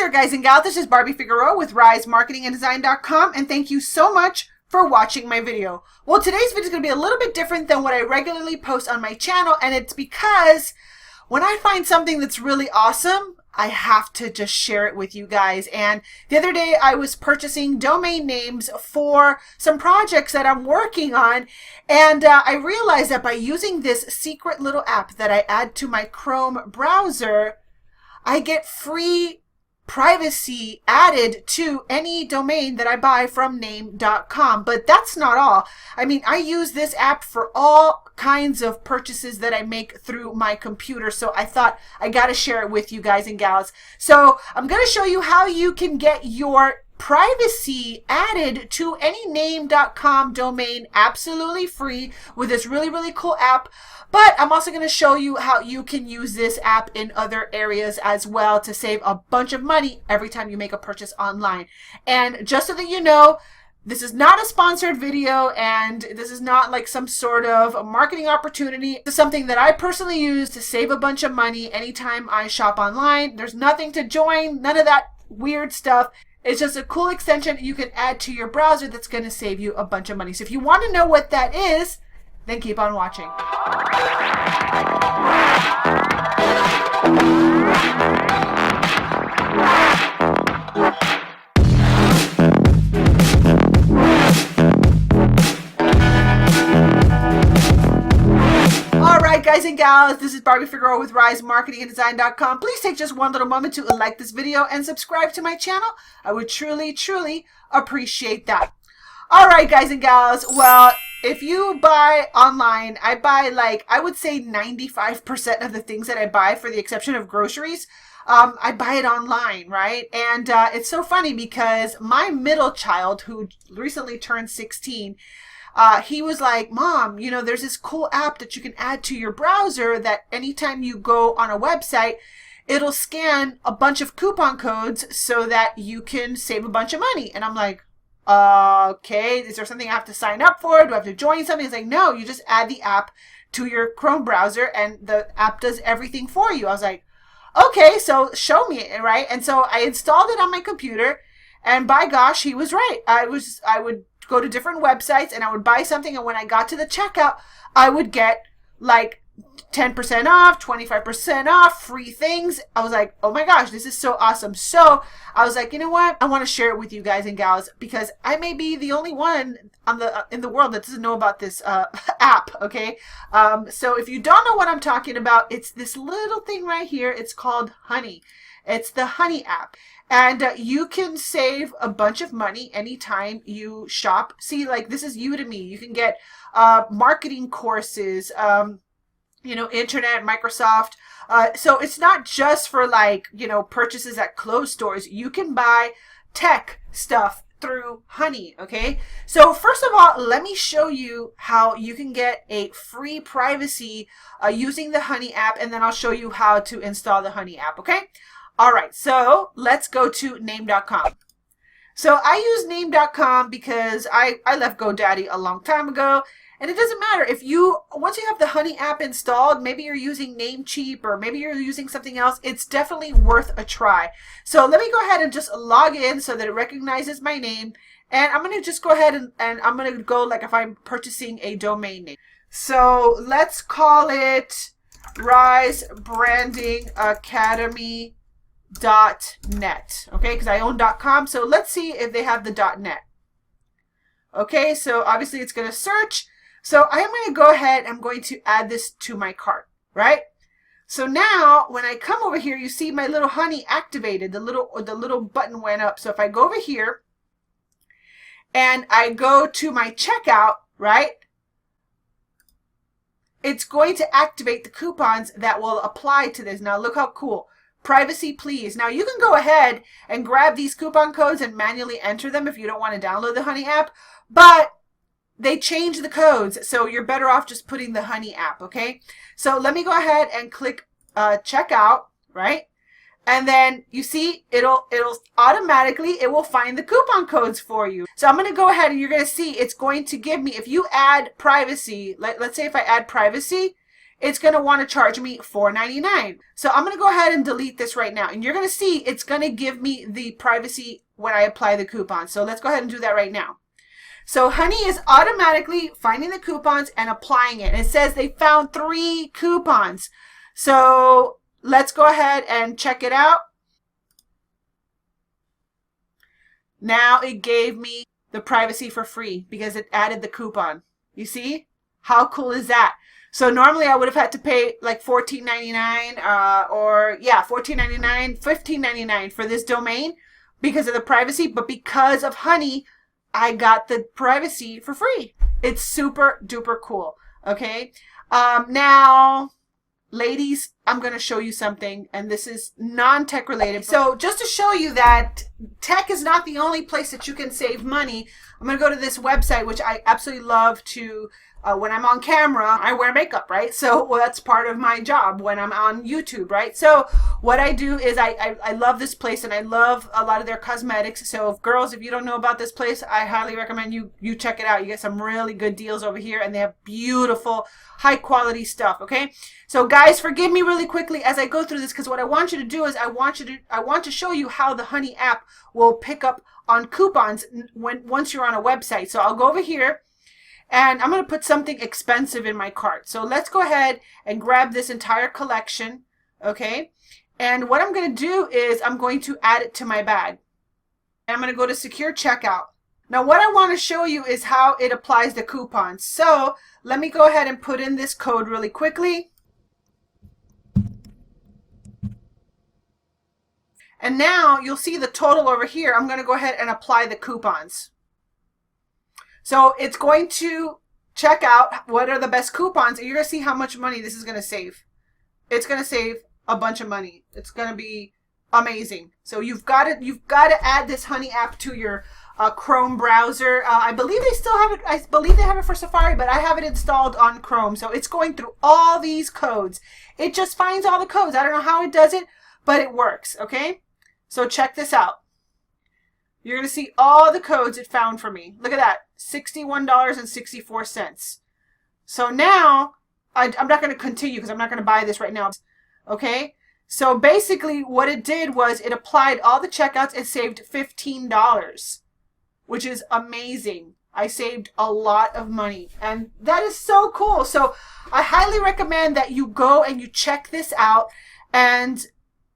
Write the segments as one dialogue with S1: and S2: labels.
S1: there, guys and gals. This is Barbie Figueroa with RiseMarketingandDesign.com, and thank you so much for watching my video. Well, today's video is going to be a little bit different than what I regularly post on my channel, and it's because when I find something that's really awesome, I have to just share it with you guys. And the other day I was purchasing domain names for some projects that I'm working on, and I realized that by using this secret little app that I add to my Chrome browser, I get free privacy added to any domain that I buy from name.com. But that's not all. I mean, I use this app for all kinds of purchases that I make through my computer. So I thought I got to share it with you guys and gals. So I'm going to show you how you can get your privacy added to any name.com domain absolutely free with this really cool app. But I'm also going to show you how you can use this app in other areas as well to save a bunch of money every time you make a purchase online. And just so that you know, this is not a sponsored video, and this is not like some sort of a marketing opportunity. This is something that I personally use to save a bunch of money anytime I shop online. There's nothing to join, none of that weird stuff. It's just a cool extension you can add to your browser that's going to save you a bunch of money. So if you want to know what that is, then keep on watching. Alright, guys and gals, this is Barbie Figueroa with RiseMarketingandDesign.com. Please take just one little moment to like this video and subscribe to my channel. I would truly appreciate that. Alright, guys and gals, well, if you buy online, I buy like, I would say 95% of the things that I buy, for the exception of groceries, I buy it online, right? And it's so funny because my middle child, who recently turned 16, he was like, Mom, you know, there's this cool app that you can add to your browser that anytime you go on a website, it'll scan a bunch of coupon codes so that you can save a bunch of money. And I'm like, okay, is there something I have to sign up for? Do I have to join something? It's like, no, you just add the app to your Chrome browser and the app does everything for you. I was like, okay, so show me it, right? And so I installed it on my computer, and by gosh, he was right. I would go to different websites and I would buy something, and when I got to the checkout, I would get like 10% off, 25% off, free things. I was like, oh my gosh, this is so awesome. So I was like, you know what? I want to share it with you guys and gals because I may be the only one in the world that doesn't know about this app, okay? So if you don't know what I'm talking about, it's this little thing right here. It's called Honey. It's the Honey app. And you can save a bunch of money anytime you shop. See, like this is Udemy. You can get marketing courses, you know, internet, Microsoft. So it's not just for like, you know, purchases at clothes stores. You can buy tech stuff through Honey, okay? So first of all, let me show you how you can get a free privacy using the Honey app, and then I'll show you how to install the Honey app, okay? All right, so let's go to name.com. So I use name.com because I left GoDaddy a long time ago. And it doesn't matter if once you have the Honey app installed, maybe you're using Namecheap or maybe you're using something else, it's definitely worth a try. So let me go ahead and just log in so that it recognizes my name. And I'm going to just go ahead and I'm going to go like if I'm purchasing a domain name. So let's call it RiseBrandingAcademy.net. Okay, because I own .com. So let's see if they have the .net. Okay, so obviously it's going to search. So I am going to go ahead, I'm going to add this to my cart, right? So now when I come over here, you see my little Honey activated, the little button went up. So if I go over here and I go to my checkout, right? It's going to activate the coupons that will apply to this. Now look how cool. Privacy please. Now you can go ahead and grab these coupon codes and manually enter them if you don't want to download the Honey app, but they change the codes, so you're better off just putting the Honey app, okay? So let me go ahead and click checkout, right? And then you see it'll automatically, it will find the coupon codes for you. So I'm going to go ahead and you're going to see it's going to give me, if you add privacy, let's say if I add privacy, it's going to want to charge me $4.99. So I'm going to go ahead and delete this right now. And you're going to see it's going to give me the privacy when I apply the coupon. So let's go ahead and do that right now. So Honey is automatically finding the coupons and applying it. It says they found 3 coupons. So let's go ahead and check it out. Now it gave me the privacy for free because it added the coupon. You see? How cool is that? So normally I would have had to pay like $14.99 or yeah, $14.99, $15.99 for this domain because of the privacy. But because of Honey, I got the privacy for free. It's super duper cool. Okay. Now, ladies, I'm going to show you something, and this is non-tech related. So just to show you that tech is not the only place that you can save money, I'm going to go to this website, which I absolutely love to, when I'm on camera, I wear makeup, right? So well, that's part of my job when I'm on YouTube, right? So what I do is I love this place, and I love a lot of their cosmetics. So girls, if you don't know about this place, I highly recommend you check it out. You get some really good deals over here, and they have beautiful, high quality stuff, okay? So guys, forgive me really quickly as I go through this, because what I want you to do is I want to show you how the Honey app will pick up on coupons once you're on a website. So I'll go over here, and I'm going to put something expensive in my cart. So let's go ahead and grab this entire collection, okay? And what I'm going to do is I'm going to add it to my bag. And I'm going to go to secure checkout. Now what I want to show you is how it applies the coupons. So let me go ahead and put in this code really quickly. And now you'll see the total over here. I'm going to go ahead and apply the coupons. So it's going to check out what are the best coupons, and you're going to see how much money this is going to save. It's going to save a bunch of money. It's going to be amazing. So you've got to add this Honey app to your Chrome browser. I believe they still have it. I believe they have it for Safari, but I have it installed on Chrome. So it's going through all these codes. It just finds all the codes. I don't know how it does it, but it works. Okay. So check this out. You're going to see all the codes it found for me. Look at that. $61.64. So now, I'm not going to continue because I'm not going to buy this right now. Okay? So basically what it did was it applied all the checkouts and saved $15, which is amazing. I saved a lot of money, and that is so cool. So I highly recommend that you go and you check this out, and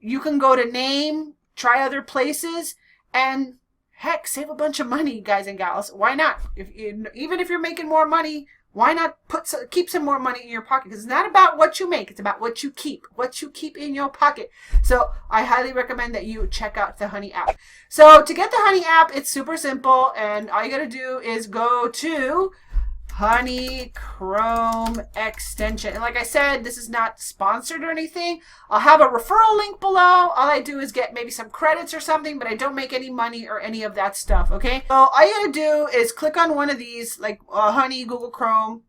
S1: you can go to Name, try other places, and heck, save a bunch of money, guys and gals. Why not? Even if you're making more money, why not keep some more money in your pocket? Because it's not about what you make. It's about what you keep in your pocket. So I highly recommend that you check out the Honey app. So to get the Honey app, it's super simple. And all you got to do is go to Honey Chrome extension. And like I said, this is not sponsored or anything. I'll have a referral link below. All I do is get maybe some credits or something, but I don't make any money or any of that stuff, okay? So all you gotta do is click on one of these, like Honey, Google Chrome,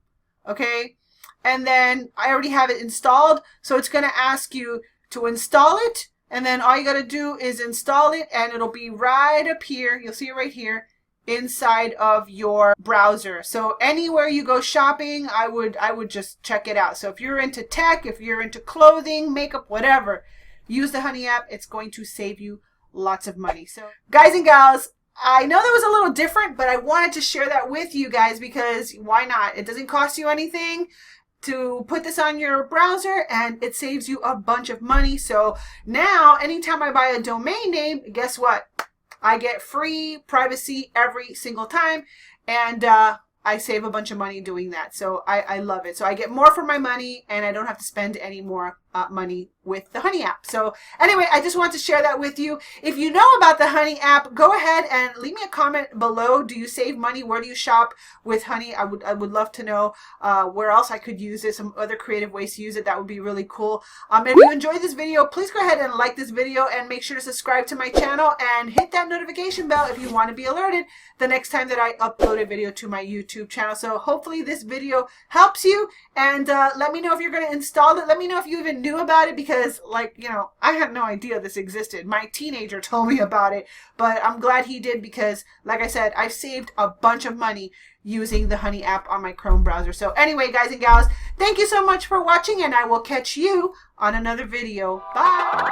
S1: okay? And then I already have it installed, so it's gonna ask you to install it, and then all you gotta do is install it, and it'll be right up here. You'll see it right here inside of your browser. So anywhere you go shopping, I would just check it out. So if you're into tech, if you're into clothing, makeup, whatever, use the Honey app. It's going to save you lots of money. So guys and gals, I know that was a little different, but I wanted to share that with you guys because why not? It doesn't cost you anything to put this on your browser, and it saves you a bunch of money. So now anytime I buy a domain name, guess what? I get free privacy every single time, and I save a bunch of money doing that. So I love it. So I get more for my money, and I don't have to spend any more money with the Honey app. So anyway, I just want to share that with you. If you know about the Honey app, go ahead and leave me a comment below. Do you save money? Where do you shop with Honey? I would love to know where else I could use it, some other creative ways to use it. That would be really cool. If you enjoyed this video, please go ahead and like this video, and make sure to subscribe to my channel and hit that notification bell if you want to be alerted the next time that I upload a video to my YouTube channel. So hopefully this video helps you, and let me know if you're going to install it. Let me know if you even knew about it because, like, you know, I had no idea this existed. My teenager told me about it, but I'm glad he did because, like I said, I've saved a bunch of money using the Honey app on my Chrome browser. So anyway, guys and gals, thank you so much for watching, and I will catch you on another video. Bye!